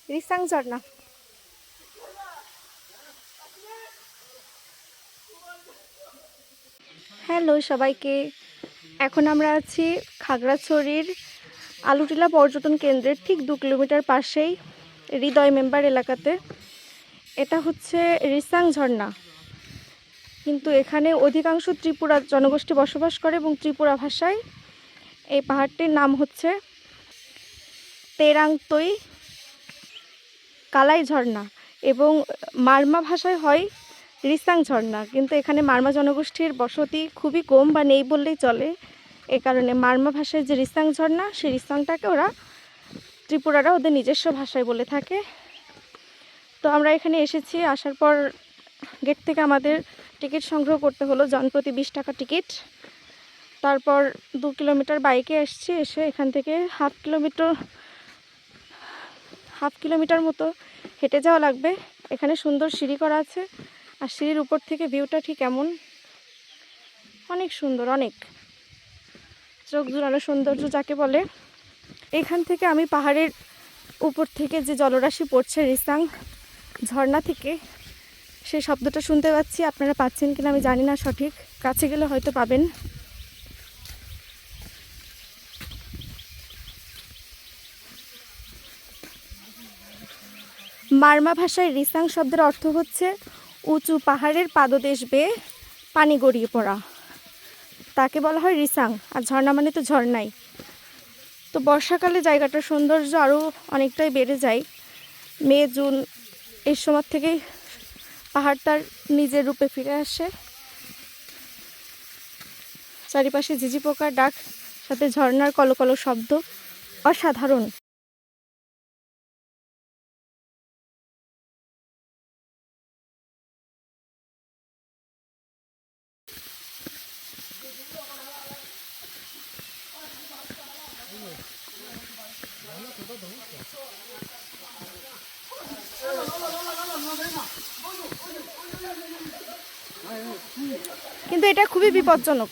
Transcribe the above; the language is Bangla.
রিসাং ঝর্ণা। হ্যালো সবাইকে, এখন আমরা আছি খাগড়াছড়ির আলুটিলা পর্যটন কেন্দ্রের ঠিক 2 কিলোমিটার পাশেই হৃদয় মেম্বার এলাকাতে। এটা হচ্ছে রিসাং ঝর্ণা, কিন্তু এখানে অধিকাংশ ত্রিপুরা জনগোষ্ঠী বসবাস করে এবং ত্রিপুরা ভাষায় এই পাহাড়টির নাম হচ্ছে তেরাংতই কালাই ঝর্ণা এবং মারমা ভাষায় হয় রিসাং ঝর্ণা। কিন্তু এখানে মারমা জনগোষ্ঠীর বসতি খুবই কম বা নেই বললেই চলে। এ কারণে মারমা ভাষায় যে রিসাং ঝর্ণা, সেই রিসাংটাকে ওরা ত্রিপুরারা ওদের নিজস্ব ভাষায় বলে থাকে। তো আমরা এখানে এসেছি, আসার পর গেট থেকে আমাদের টিকিট সংগ্রহ করতে হলো, জনপ্রতি 20 টাকা টিকিট। তারপর 2 কিলোমিটার বাইকে এসেছি, এসে এখান থেকে হাফ কিলোমিটার মতো হেঁটে যাওয়া লাগবে। এখানে সুন্দর সিঁড়ি করা আছে, আর সিঁড়ির উপর থেকে ভিউটা ঠিক এমন, অনেক সুন্দর, অনেক চোখ জুড়ানো সৌন্দর্য যাকে বলে। এখান থেকে আমি পাহাড়ের উপর থেকে যে জলরাশি পড়ছে রিসাং ঝর্ণা থেকে, সেই শব্দটা শুনতে পাচ্ছি। আপনারা পাচ্ছেন কিনা আমি জানি না, সঠিক কাছে গেলে হয়তো পাবেন। মারমা ভাষায় রিসাং শব্দের অর্থ হচ্ছে উঁচু পাহাড়ের পাদদেশ বেয়ে পানি গড়িয়ে পড়া, তাকে বলা হয় রিসাং। আর ঝর্ণা মানে তো ঝর্ণাই। তো বর্ষাকালে জায়গাটার সৌন্দর্য আরও অনেকটাই বেড়ে যায়। মে জুন এই সময় থেকেই পাহাড় তার নিজের রূপে ফিরে আসে। চারিপাশে ঝিঝি পোকার ডাক, সাথে ঝর্ণার কলকল শব্দ, অসাধারণ। কিন্তু এটা খুবই বিপজ্জনক।